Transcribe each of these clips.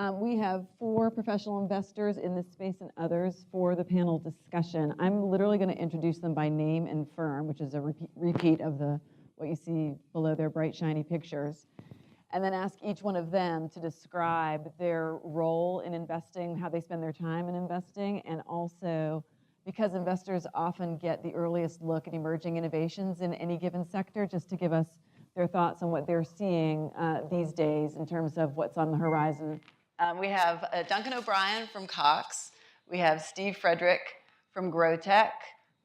We have 4 professional investors in this space and others for the panel discussion. I'm literally going to introduce them by name and firm, which is a repeat of what you see below their bright, shiny pictures, and then ask each one of them to describe their role in investing, how they spend their time in investing, and also, because investors often get the earliest look at emerging innovations in any given sector, just to give us their thoughts on what they're seeing these days in terms of what's on the horizon. We have Duncan O'Brien from Cox. We have Steve Fredrick from Grotech.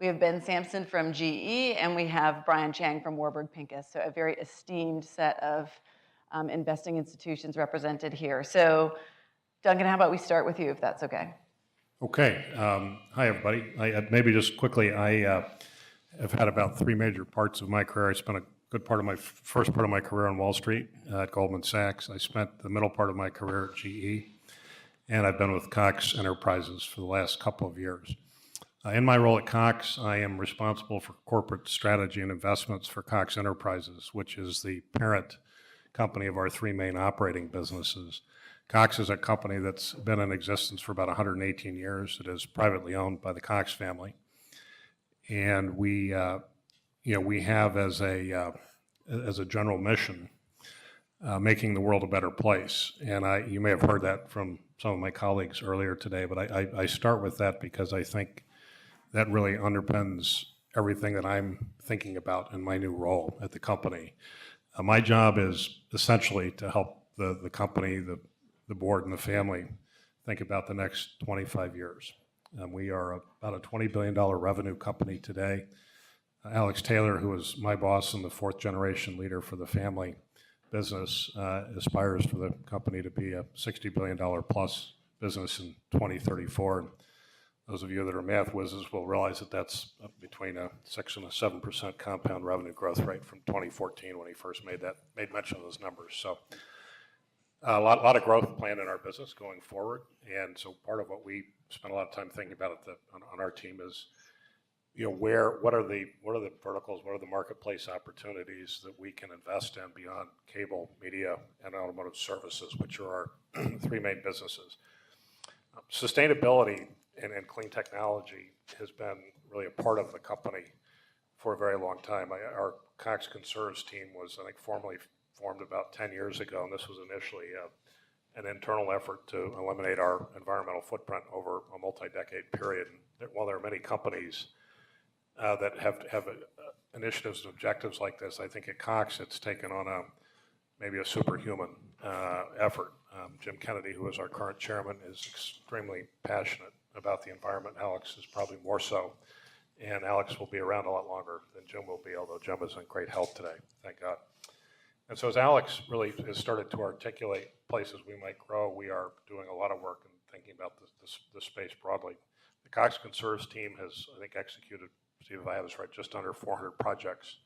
We have Ben Sampson from GE, and we have Brian Chang from Warburg Pincus. So a very esteemed set of investing institutions represented here. So Duncan, how about we start with you, if that's okay? Okay. Hi, everybody. Maybe just quickly, I have had about 3 major parts of my career. I spent a good part of my first part of my career on Wall Street at Goldman Sachs. I spent the middle part of my career at GE, and I've been with Cox Enterprises for the last couple of years. In my role at Cox, I am responsible for corporate strategy and investments for Cox Enterprises, which is the parent company of our 3 main operating businesses. Cox is a company that's been in existence for about 118 years. It is privately owned by the Cox family, and we have as a general mission making the world a better place. And you may have heard that from some of my colleagues earlier today, but I start with that because I think that really underpins everything that I'm thinking about in my new role at the company. My job is essentially to help the company, the board, and the family think about the next 25 years. We are about a $20 billion revenue company today. Alex Taylor, who is my boss and the 4th generation leader for the family business, aspires for the company to be a $60 billion plus business in 2034. And those of you that are math whizzes will realize that that's between a 6% and a 7% compound revenue growth rate from 2014 when he first made mention of those numbers. So a lot of growth planned in our business going forward. And so part of what we spend a lot of time thinking about on our team is, what are the verticals, what are the marketplace opportunities that we can invest in beyond cable, media, and automotive services, which are our 3 main businesses. Sustainability and clean technology has been really a part of the company for a very long time. Our Cox Conserves team was, I think, formally formed about 10 years ago, and this was initially an internal effort to eliminate our environmental footprint over a multi-decade period. And while there are many companies that have initiatives and objectives like this, I think at Cox it's taken on maybe a superhuman effort. Jim Kennedy, who is our current chairman, is extremely passionate about the environment. Alex is probably more so, and Alex will be around a lot longer than Jim will be, although Jim is in great health today, thank God. And so as Alex really has started to articulate places we might grow, we are doing a lot of work and thinking about the space broadly. The Cox Conserves team has, I think, executed, Steve, if I have this right, just under 400 projects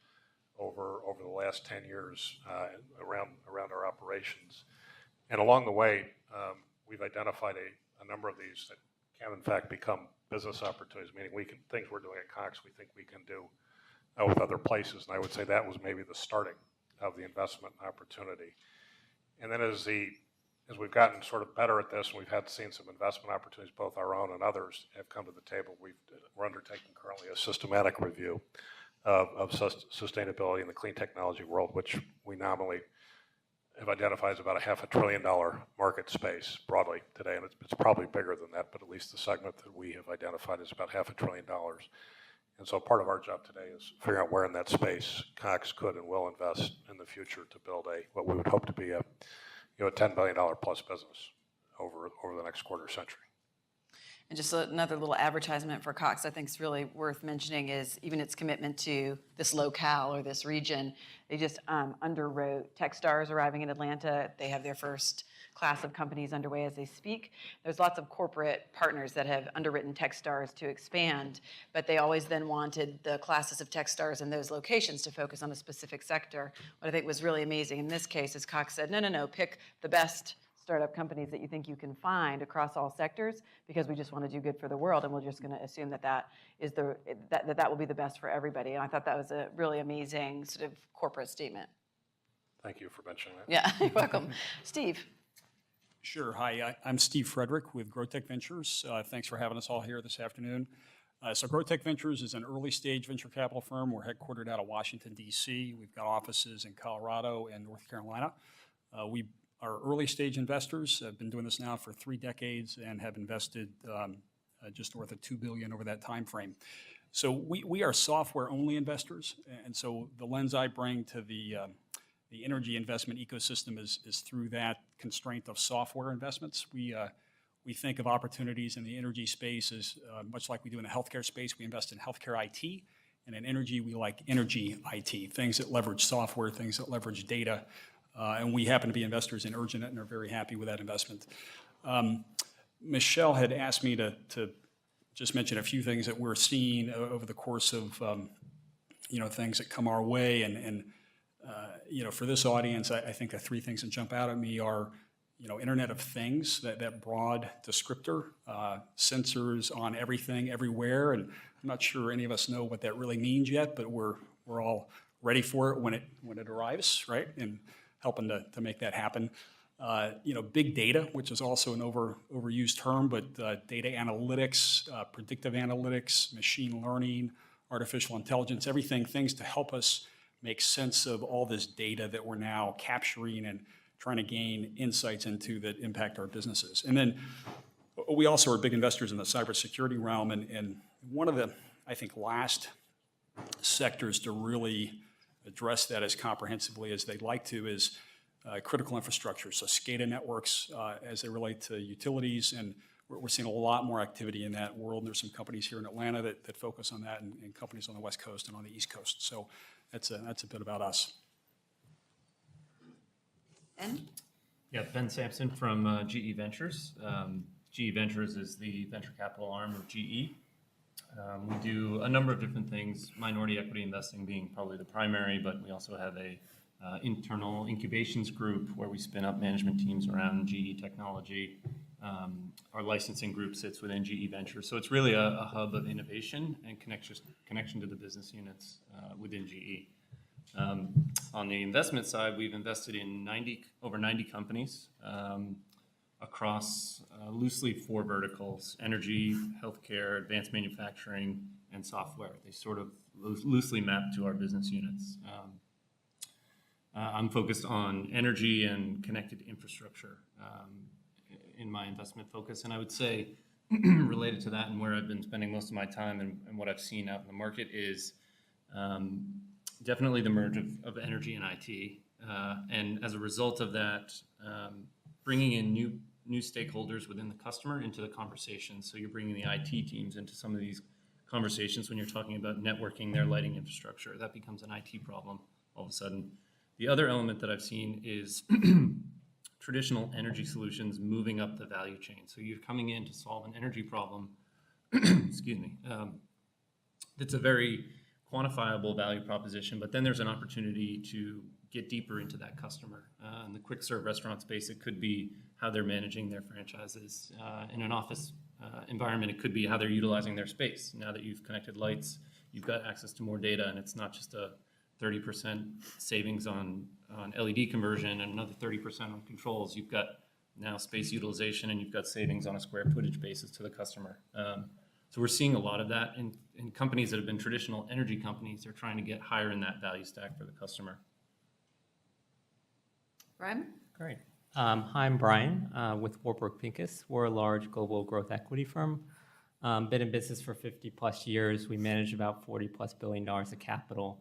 over the last 10 years around our operations. And along the way, we've identified a number of these that can, in fact, become business opportunities, meaning things we're doing at Cox we think we can do with other places. And I would say that was maybe the starting of the investment opportunity. And then as we've gotten sort of better at this, and we've seen some investment opportunities, both our own and others have come to the table, we're undertaking currently a systematic review of sustainability in the clean technology world, which we nominally have identified as about a $500 billion market space broadly today, and it's probably bigger than that, but at least the segment that we have identified is about $500 billion. And so part of our job today is figuring out where in that space Cox could and will invest in the future to build what we would hope to be a $10 billion plus business over the next quarter century. And just another little advertisement for Cox I think is really worth mentioning is even its commitment to this locale or this region. They just underwrote Techstars arriving in Atlanta. They have their first class of companies underway as they speak. There's lots of corporate partners that have underwritten Techstars to expand, but they always then wanted the classes of Techstars in those locations to focus on a specific sector. What I think was really amazing in this case is Cox said, no, pick the best startup companies that you think you can find across all sectors, because we just want to do good for the world, and we're just going to assume that will be the best for everybody. And I thought that was a really amazing sort of corporate statement. Thank you for mentioning that. Yeah, you're welcome. Steve. Sure. Hi, I'm Steve Fredrick with Grotech Ventures. Thanks for having us all here this afternoon. So Grotech Ventures is an early stage venture capital firm. We're headquartered out of Washington, D.C. We've got offices in Colorado and North Carolina. We are early stage investors. I've been doing this now for 3 decades and have invested just north of $2 billion over that time frame. So we are software-only investors, and so the lens I bring to the energy investment ecosystem is through that constraint of software investments. We think of opportunities in the energy space as much like we do in the healthcare space. We invest in healthcare IT, and in energy, we like energy IT, things that leverage software, things that leverage data, and we happen to be investors in Urgent and are very happy with that investment. Michelle had asked me to just mention a few things that we're seeing over the course of things that come our way, and for this audience, I think the 3 things that jump out at me are Internet of Things, that broad descriptor, sensors on everything, everywhere, and I'm not sure any of us know what that really means yet, but we're all ready for it when it arrives, right? And helping to make that happen. Big data, which is also an overused term, but data analytics, predictive analytics, machine learning, artificial intelligence, things to help us make sense of all this data that we're now capturing and trying to gain insights into that impact our businesses. And then we also are big investors in the cybersecurity realm, and one of the, I think, last sectors to really address that as comprehensively as they'd like to is critical infrastructure, so SCADA networks as they relate to utilities, and we're seeing a lot more activity in that world. There's some companies here in Atlanta that focus on that, and companies on the West Coast and on the East Coast. So that's a bit about us. Ben? Yeah, Ben Sampson from GE Ventures. GE Ventures is the venture capital arm of GE. We do a number of different things, minority equity investing being probably the primary, but we also have a internal incubations group where we spin up management teams around GE technology. Our licensing group sits within GE Ventures. So it's really a hub of innovation and connection to the business units within GE. On the investment side, we've invested in over 90 companies across loosely 4 verticals: energy, healthcare, advanced manufacturing, and software. They sort of loosely map to our business units. I'm focused on energy and connected infrastructure in my investment focus, and I would say related to that and where I've been spending most of my time and what I've seen out in the market is definitely the merge of energy and IT, and as a result of that, bringing in new stakeholders within the customer into the conversation. So you're bringing the IT teams into some of these conversations when you're talking about networking their lighting infrastructure. That becomes an IT problem all of a sudden. The other element that I've seen is traditional energy solutions moving up the value chain. So you're coming in to solve an energy problem, excuse me, that's a very quantifiable value proposition, but then there's an opportunity to get deeper into that customer. In the quick serve restaurant space, it could be how they're managing their franchises. In an office environment, it could be how they're utilizing their space. Now that you've connected lights, you've got access to more data, and it's not just a 30% savings on LED conversion and another 30% on controls. You've got now space utilization, and you've got savings on a square footage basis to the customer. So we're seeing a lot of that in companies that have been traditional energy companies. They're trying to get higher in that value stack for the customer. Brian? Great. Hi, I'm Brian with Warburg Pincus. We're a large global growth equity firm. Been in business for 50 plus years. We manage about $40+ billion of capital.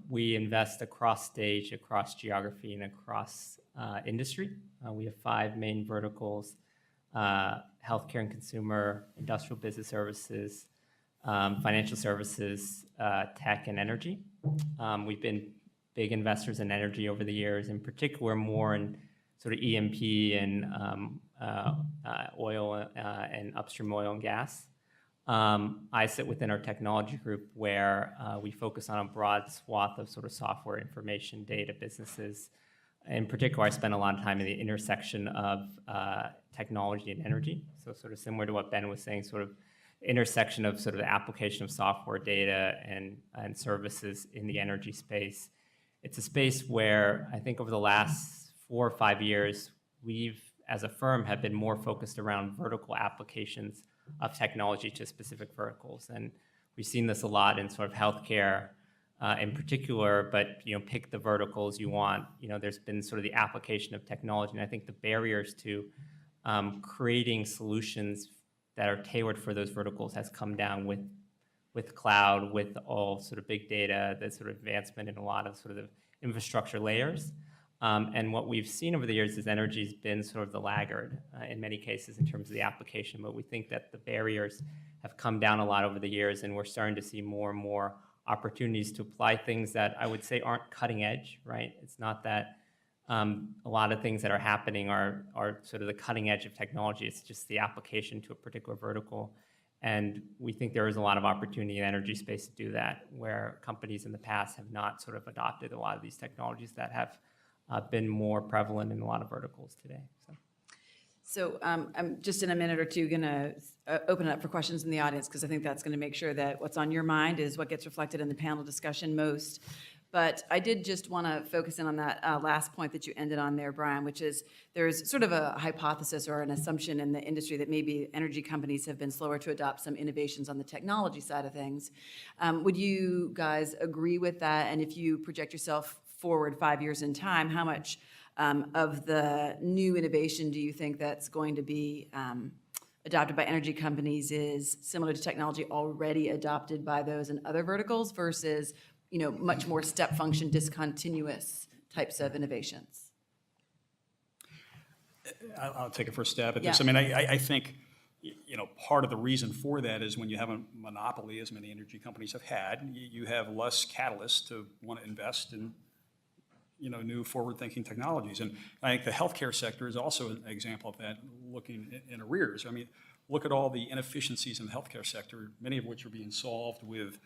We invest across stage, across geography, and across industry. We have 5 main verticals: healthcare and consumer, industrial business services, financial services, tech, and energy. We've been big investors in energy over the years, in particular more in sort of E&P and oil and upstream oil and gas. I sit within our technology group where we focus on a broad swath of sort of software, information, data businesses. In particular, I spend a lot of time in the intersection of technology and energy. So sort of similar to what Ben was saying, sort of intersection of sort of the application of software, data, and services in the energy space. It's a space where I think over the last 4 or 5 years, we've as a firm have been more focused around vertical applications of technology to specific verticals. And we've seen this a lot in sort of healthcare in particular, but pick the verticals you want. There's been sort of the application of technology, and I think the barriers to creating solutions that are tailored for those verticals has come down with cloud, with all sort of big data, the sort of advancement in a lot of sort of infrastructure layers. And what we've seen over the years is energy's been sort of the laggard in many cases in terms of the application, but we think that the barriers have come down a lot over the years, and we're starting to see more and more opportunities to apply things that I would say aren't cutting edge, right? It's not that a lot of things that are happening are sort of the cutting edge of technology. It's just the application to a particular vertical. And we think there is a lot of opportunity in the energy space to do that, where companies in the past have not sort of adopted a lot of these technologies that have been more prevalent in a lot of verticals today. So I'm just in a minute or two going to open it up for questions in the audience, because I think that's going to make sure that what's on your mind is what gets reflected in the panel discussion most. But I did just want to focus in on that last point that you ended on there, Brian, which is there's sort of a hypothesis or an assumption in the industry that maybe energy companies have been slower to adopt some innovations on the technology side of things. Would you guys agree with that? And if you project yourself forward 5 years in time, how much of the new innovation do you think that's going to be adopted by energy companies is similar to technology already adopted by those in other verticals versus much more step function, discontinuous types of innovations? I'll take a first stab at Yeah. this. I mean, I think, part of the reason for that is when you have a monopoly, as many energy companies have had, you have less catalysts to want to invest in, new forward-thinking technologies. And I think the healthcare sector is also an example of that, looking in arrears. I mean, look at all the inefficiencies in the healthcare sector, many of which are being solved with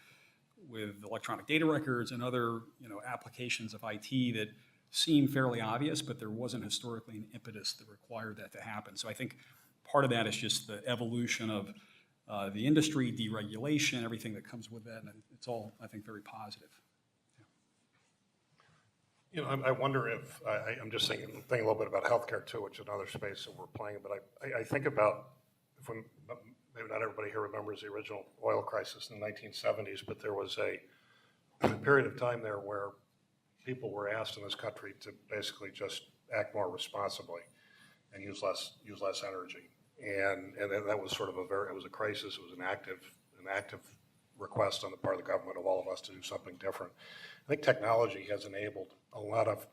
electronic data records and other, applications of IT that seem fairly obvious, but there wasn't historically an impetus that required that to happen. So I think part of that is just the evolution of the industry, deregulation, everything that comes with that, and it's all, I think, very positive. I wonder if, I'm just thinking a little bit about healthcare too, which is another space that we're playing, but I think about, maybe not everybody here remembers the original oil crisis in the 1970s, but there was a period of time there where people were asked in this country to basically just act more responsibly and use less energy. And that was sort of it was a crisis, it was an active request on the part of the government of all of us to do something different. I think technology has enabled a lot of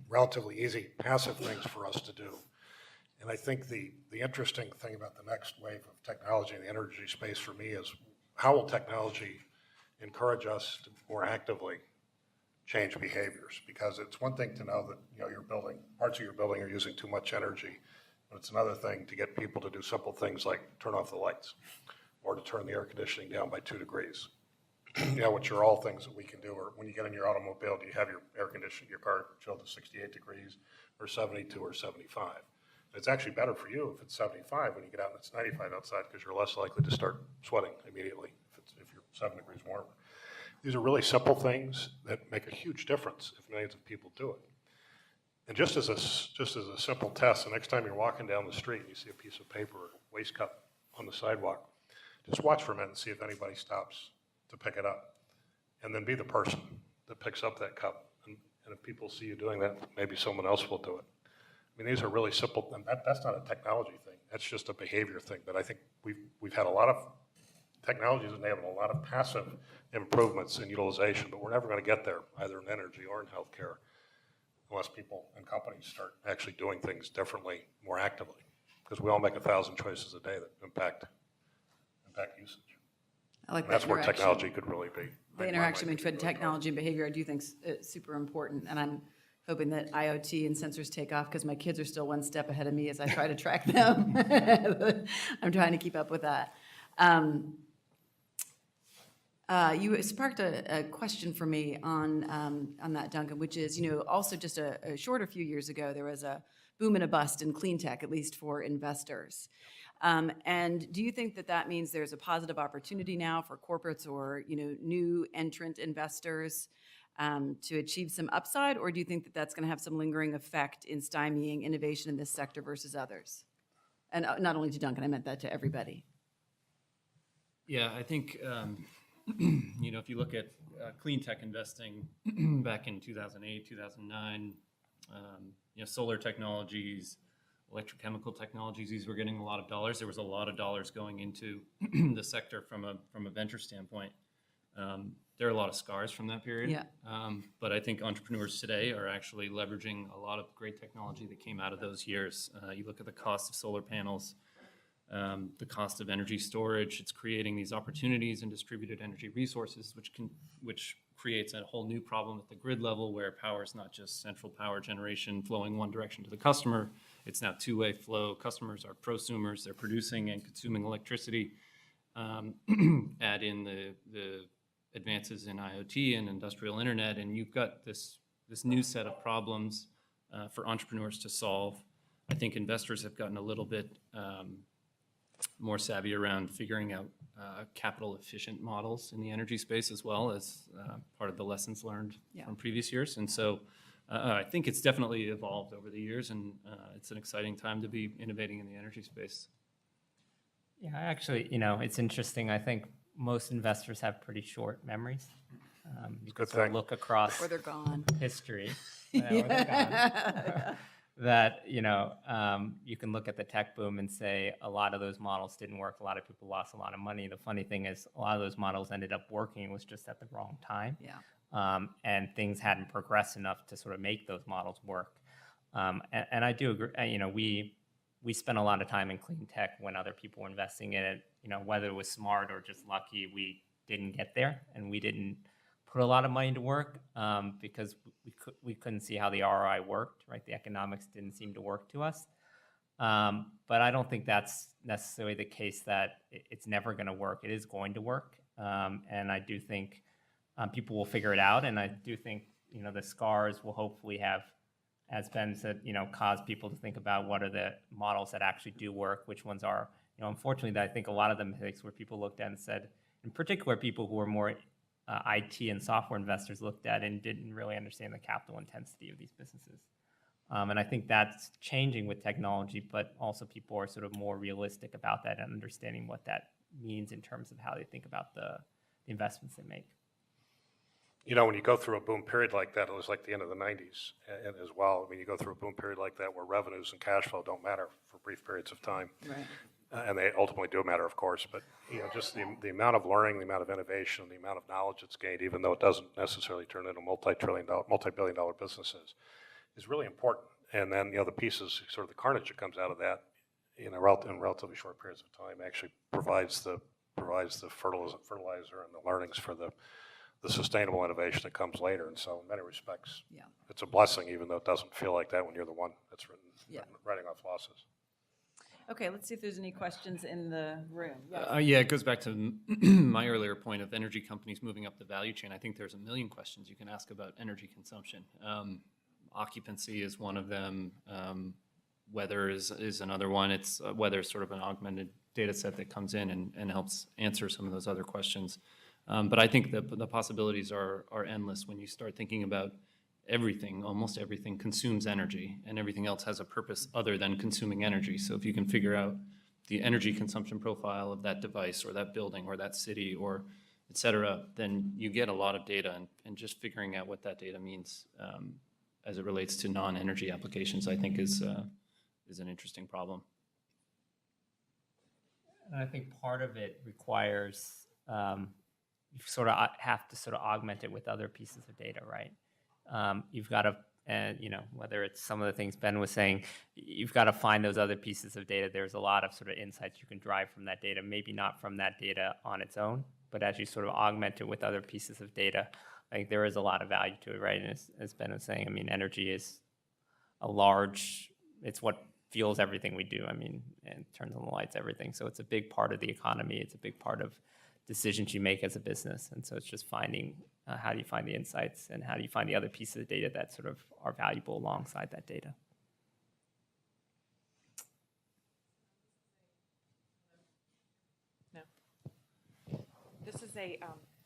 relatively easy passive things for us to do. And I think the interesting thing about the next wave of technology in the energy space for me is how will technology encourage us to more actively change behaviors? Because it's one thing to know that parts of your building are using too much energy, but it's another thing to get people to do simple things like turn off the lights or to turn the air conditioning down by 2 degrees. Which are all things that we can do. Or when you get in your automobile, do you have your air conditioning, your car chilled to 68 degrees or 72 or 75? It's actually better for you if it's 75 when you get out and it's 95 outside, because you're less likely to start sweating immediately if you're 7 degrees warmer. These are really simple things that make a huge difference if millions of people do it. And just as a simple test, the next time you're walking down the street and you see a piece of paper or waste cup on the sidewalk, just watch for a minute and see if anybody stops to pick it up, and then be the person that picks up that cup. And if people see you doing that, maybe someone else will do it. I mean, these are really simple, and that's not a technology thing. That's just a behavior thing. But I think we've had a lot of technologies enable a lot of passive improvements in utilization, but we're never going to get there, either in energy or in healthcare, unless people and companies start actually doing things differently, more actively, because we all make 1,000 choices a day that impact usage. I like And that's that where interaction. technology could really be. The interaction between technology and behavior, I do think is super important, and I'm hoping that IoT and sensors take off, because my kids are still one step ahead of me as I try to track them. I'm trying to keep up with that. You sparked a question for me on that, Duncan, which is, also just a shorter few years ago, there was a boom and a bust in clean tech, at least for investors. And do you think that means there's a positive opportunity now for corporates or new entrant investors to achieve some upside, or do you think that that's going to have some lingering effect in stymieing innovation in this sector versus others? And not only to Duncan, I meant that to everybody. Yeah, I think, if you look at clean tech investing back in 2008, 2009, solar technologies, electrochemical technologies, these were getting a lot of dollars. There was a lot of dollars going into the sector from a venture standpoint. There are a lot of scars from that period. Yeah. But I think entrepreneurs today are actually leveraging a lot of great technology that came out of those years. You look at the cost of solar panels, the cost of energy storage. It's creating these opportunities in distributed energy resources, which creates a whole new problem at the grid level, where power is not just central power generation flowing one direction to the customer. It's now two-way flow. Customers are prosumers. They're producing and consuming electricity. Add in the advances in IoT and industrial internet, and you've got this new set of problems for entrepreneurs to solve. I think investors have gotten a little bit more savvy around figuring out capital efficient models in the energy space, as well as part of the lessons learned from previous years. And so I think it's definitely evolved over the years, and it's an exciting time to be innovating in the energy space. Yeah, actually, it's interesting. I think most investors have pretty short memories. You can sort of look across Or they're gone. history. Or they're gone. That, you can look at the tech boom and say a lot of those models didn't work. A lot of people lost a lot of money. The funny thing is a lot of those models ended up working. It was just at the wrong time. Yeah. And things hadn't progressed enough to sort of make those models work. And I do agree. We spent a lot of time in clean tech when other people were investing in it. Whether it was smart or just lucky, we didn't get there, and we didn't put a lot of money to work because we couldn't see how the ROI worked, right? The economics didn't seem to work to us. But I don't think that's necessarily the case that it's never going to work. It is going to work. And I do think people will figure it out. And I do think, the scars will hopefully have, as Ben said, cause people to think about what are the models that actually do work, which ones are, unfortunately, I think a lot of the mistakes where people looked at and said, in particular, people who are more IT and software investors looked at and didn't really understand the capital intensity of these businesses. And I think that's changing with technology, but also people are sort of more realistic about that and understanding what that means in terms of how they think about the investments they make. When you go through a boom period like that, it was like the end of the 90s as well. I mean, you go through a boom period like that where revenues and cash flow don't matter for brief periods of time. Right. And they ultimately do matter, of course, but just the amount of learning, the amount of innovation, the amount of knowledge that's gained, even though it doesn't necessarily turn into multi-billion-dollar businesses, is really important. And then the pieces, sort of the carnage that comes out of that, in relatively short periods of time, actually provides the fertilizer and the learnings for the sustainable innovation that comes later. And so, in many respects, it's a blessing, even though it doesn't feel like that when you're the one that's writing off losses. Okay, let's see if there's any questions in the room. Yes. It goes back to my earlier point of energy companies moving up the value chain. I think there's a million questions you can ask about energy consumption. Occupancy is one of them. Weather is another one. It's weather is sort of an augmented data set that comes in and helps answer some of those other questions. But I think the possibilities are endless when you start thinking about everything, almost everything consumes energy, and everything else has a purpose other than consuming energy. So if you can figure out the energy consumption profile of that device or that building or that city or et cetera, then you get a lot of data, and just figuring out what that data means as it relates to non-energy applications, I think is an interesting problem. And I think part of it requires you sort of have to sort of augment it with other pieces of data, right? You've got to, whether it's some of the things Ben was saying, you've got to find those other pieces of data. There's a lot of sort of insights you can drive from that data, maybe not from that data on its own, but as you sort of augment it with other pieces of data, I think there is a lot of value to it, right? And as Ben was saying, I mean, energy is it's what fuels everything we do. I mean, and turns on the lights, everything. So it's a big part of the economy. It's a big part of decisions you make as a business. And so it's just finding how do you find the insights and how do you find the other pieces of data that sort of are valuable alongside that data. No. This is a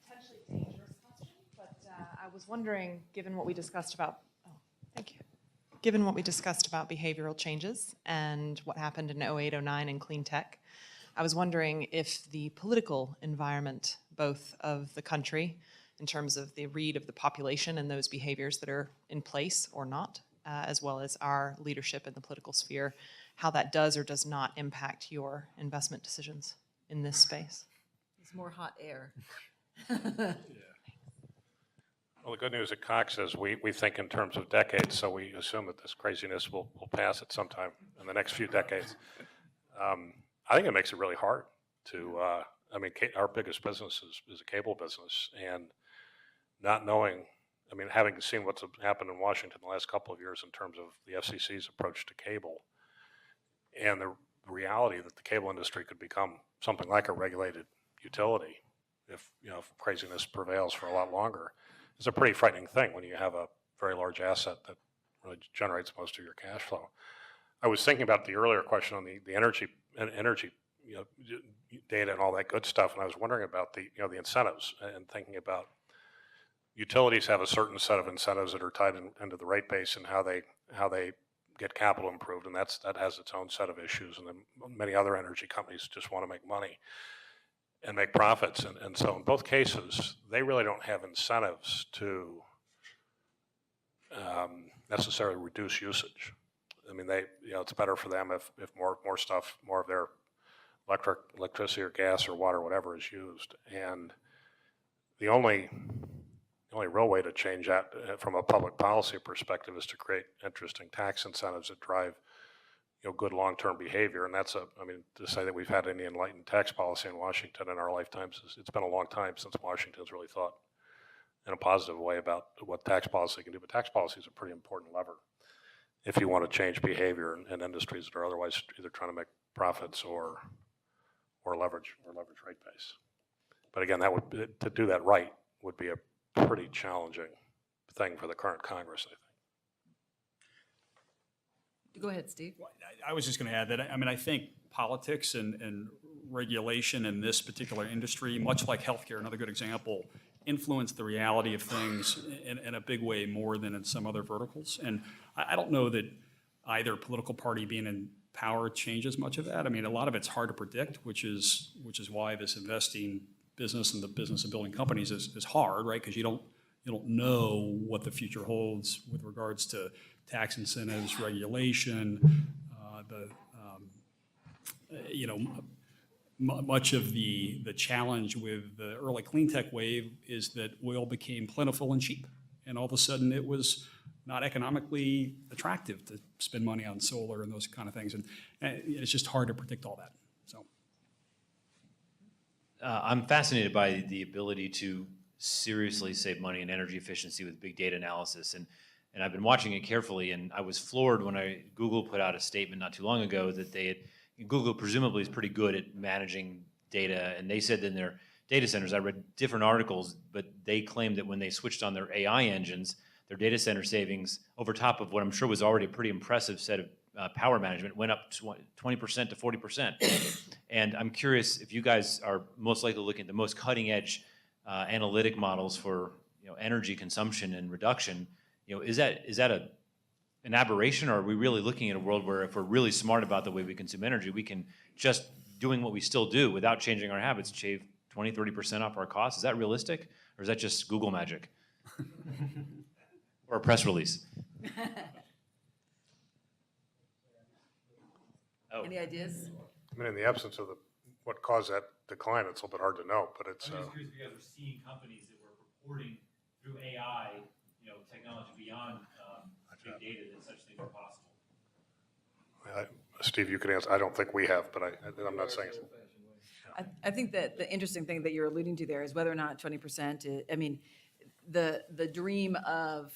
potentially dangerous question, but I was wondering, given what we discussed about, thank you. Given what we discussed about behavioral changes and what happened in 08, 09 in clean tech, I was wondering if the political environment, both of the country, in terms of the read of the population and those behaviors that are in place or not, as well as our leadership in the political sphere, how that does or does not impact your investment decisions in this space. It's more hot air. Well, the good news at Cox is we think in terms of decades, so we assume that this craziness will pass at some time in the next few decades. I think it makes it really hard to, I mean, our biggest business is a cable business, and not knowing, I mean, having seen what's happened in Washington the last couple of years in terms of the FCC's approach to cable, and the reality that the cable industry could become something like a regulated utility if, you know, if craziness prevails for a lot longer, is a pretty frightening thing when you have a very large asset that really generates most of your cash flow. I was thinking about the earlier question on the energy you know, data and all that good stuff, and I was wondering about the, you know, the incentives, and thinking about utilities have a certain set of incentives that are tied into the rate base and how they get capital improved, and that has its own set of issues. And then many other energy companies just want to make money and make profits, and so in both cases, they really don't have incentives to necessarily reduce usage. I mean, you know, it's better for them if more of their electricity or gas or water, whatever, is used. And the only real way to change that from a public policy perspective is to create interesting tax incentives that drive, you know, good long-term behavior. And that's I mean, to say that we've had any enlightened tax policy in Washington in our lifetimes, it's been a long time since Washington's really thought in a positive way about what tax policy can do. But tax policy is a pretty important lever if you want to change behavior in industries that are otherwise either trying to make profits or leverage rate base. But again, to do that right would be a pretty challenging thing for the current Congress, I think. Go ahead, Steve. I was just going to add that, I mean, I think politics and regulation in this particular industry, much like healthcare, another good example, influence the reality of things in a big way more than in some other verticals. And I don't know that either political party being in power changes much of that. I mean, a lot of it's hard to predict, which is why this investing business and the business of building companies is hard, right? Because you don't know what the future holds with regards to tax incentives, regulation, you know, much of the challenge with the early clean tech wave is that oil became plentiful and cheap, and all of a sudden it was not economically attractive to spend money on solar and those kind of things, and it's just hard to predict all that. So, I'm fascinated by the ability to seriously save money in energy efficiency with big data analysis, and I've been watching it carefully, and I was floored when Google put out a statement not too long ago that Google presumably is pretty good at managing data, and they said in their data centers, I read different articles, but they claimed that when they switched on their AI engines, their data center savings, over top of what I'm sure was already a pretty impressive set of power management, went up 20% to 40%. And I'm curious if you guys are most likely looking at the most cutting edge analytic models for, you know, energy consumption and reduction. You know, is that an aberration, or are we really looking at a world where if we're really smart about the way we consume energy, we can just doing what we still do without changing our habits, shave 20, 30% off our costs? Is that realistic, or is that just Google magic? Or a press release? Oh. Any ideas? I mean, in the absence of what caused that decline, it's a little bit hard to know, but it's. I'm just curious if you guys are seeing companies that were reporting through AI, you know, technology beyond big data that such things are possible. Steve, you can answer. I don't think we have, but I'm not saying. I think that the interesting thing that you're alluding to there is whether or not 20%, I mean, the dream of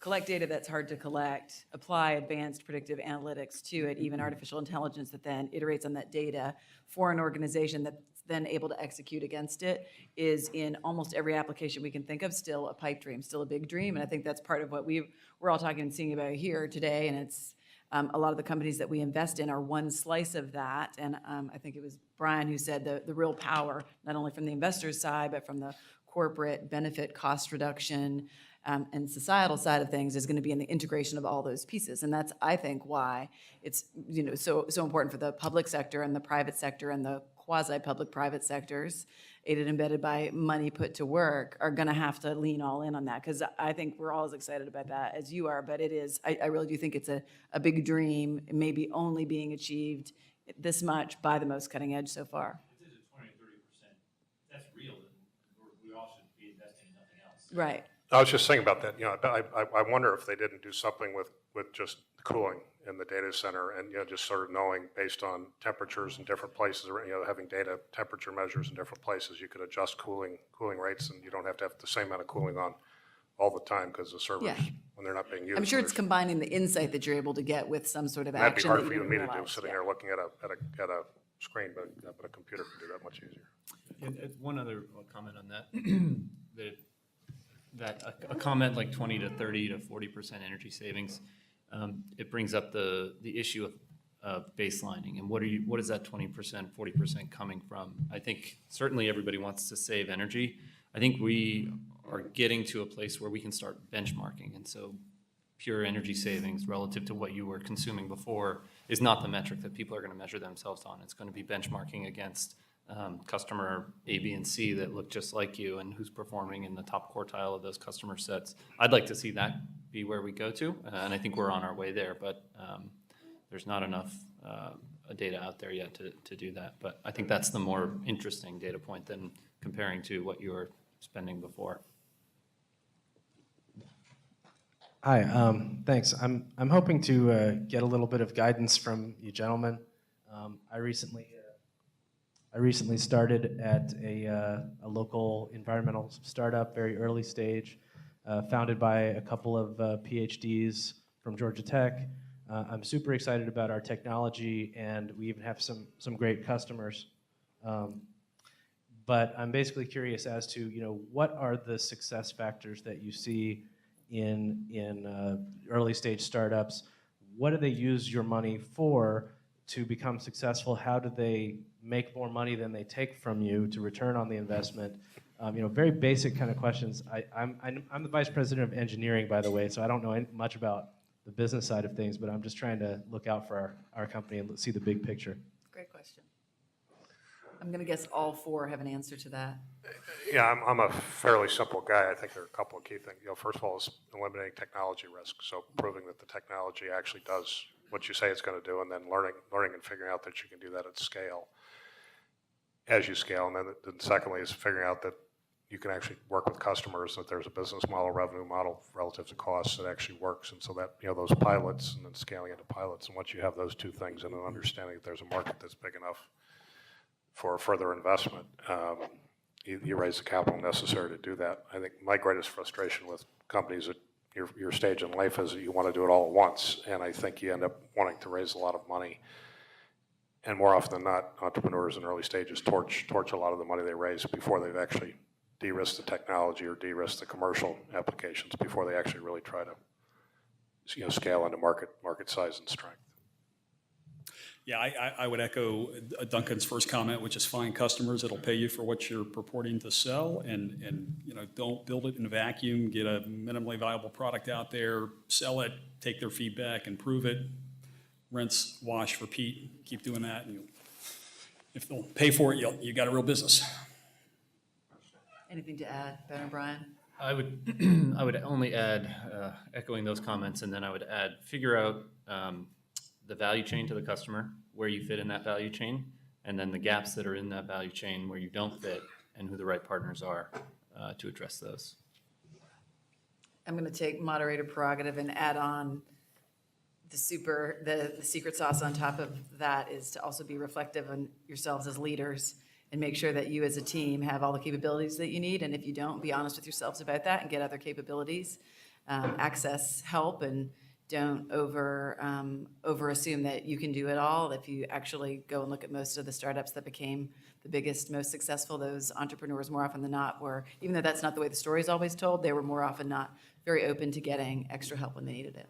collect data that's hard to collect, apply advanced predictive analytics to it, even artificial intelligence that then iterates on that data for an organization that's then able to execute against it, is in almost every application we can think of still a pipe dream, still a big dream. And I think that's part of what we're all talking and seeing about here today. And it's a lot of the companies that we invest in are one slice of that. And I think it was Brian who said the real power, not only from the investor's side, but from the corporate benefit cost reduction and societal side of things is going to be in the integration of all those pieces. And that's, I think, why it's, you know, so important for the public sector and the private sector and the quasi-public private sectors, aided and embedded by money put to work, are going to have to lean all in on that. Because I think we're all as excited about that as you are, but it is, I really do think it's a big dream, maybe only being achieved this much by the most cutting edge so far. If it's a 20 or 30%, that's real, then we all should be investing in nothing else. Right. I was just thinking about that, you know, I wonder if they didn't do something with just cooling in the data center and, you know, just sort of knowing based on temperatures in different places, or, you know, having data temperature measures in different places, you could adjust cooling rates and you don't have to have the same amount of cooling on all the time because the servers, Yeah. when they're not being used. I'm sure it's there's- combining the insight that you're able to get with some sort of That'd be action. hard that for you and me to do, realize. sitting Yeah. there looking at a screen, but a computer can do that much easier. And one other comment on that, that a comment like 20 to 30 to 40% energy savings, it brings up the issue of baselining and what is that 20%, 40% coming from? I think certainly everybody wants to save energy. I think we are getting to a place where we can start benchmarking, and so pure energy savings relative to what you were consuming before is not the metric that people are going to measure themselves on. It's going to be benchmarking against customer A, B, and C that look just like you and who's performing in the top quartile of those customer sets. I'd like to see that be where we go to, and I think we're on our way there, but there's not enough data out there yet to do that. But I think that's the more interesting data point than comparing to what you were spending before. Hi, thanks. I'm hoping to get a little bit of guidance from you gentlemen. I recently started at a local environmental startup, very early stage, founded by a couple of PhDs from Georgia Tech. I'm super excited about our technology, and we even have some great customers. But I'm basically curious as to, you know, what are the success factors that you see in early stage startups? What do they use your money for to become successful? How do they make more money than they take from you to return on the investment? You know, very basic kind of questions. I'm the vice president of engineering, by the way, so I don't know much about the business side of things, but I'm just trying to look out for our company and see the big picture. Great question. I'm going to guess all four have an answer to that. Yeah, I'm a fairly simple guy. I think there are a couple of key things. You know, first of all, is eliminating technology risk. So proving that the technology actually does what you say it's going to do, and then learning and figuring out that you can do that at scale as you scale. And then secondly is figuring out that you can actually work with customers, that there's a business model, revenue model relative to costs that actually works. And so that, you know, those pilots and then scaling into pilots. And once you have those two things and an understanding that there's a market that's big enough for further investment, you raise the capital necessary to do that. I think my greatest frustration with companies at your stage in life is that you want to do it all at once, and I think you end up wanting to raise a lot of money. And more often than not, entrepreneurs in early stages torch a lot of the money they raise before they've actually de-risked the technology or de-risked the commercial applications, before they actually really try to, you know, scale into market size and strength. Yeah, I would echo Duncan's first comment, which is find customers that'll pay you for what you're purporting to sell, and you know, don't build it in a vacuum. Get a minimally viable product out there, sell it, take their feedback, improve it, rinse, wash, repeat. Keep doing that, and if they'll pay for it, you got a real business. Anything to add, Ben or Brian? I would only add, echoing those comments, and then I would add, figure out the value chain to the customer, where you fit in that value chain, and then the gaps that are in that value chain where you don't fit, and who the right partners are to address those. I'm going to take moderator prerogative and add on the secret sauce on top of that is to also be reflective on yourselves as leaders and make sure that you as a team have all the capabilities that you need. And if you don't, be honest with yourselves about that and get other capabilities, access help, and don't over assume that you can do it all. If you actually go and look at most of the startups that became the biggest, most successful, those entrepreneurs more often than not were, even though that's not the way the story is always told, they were more often not very open to getting extra help when they needed it.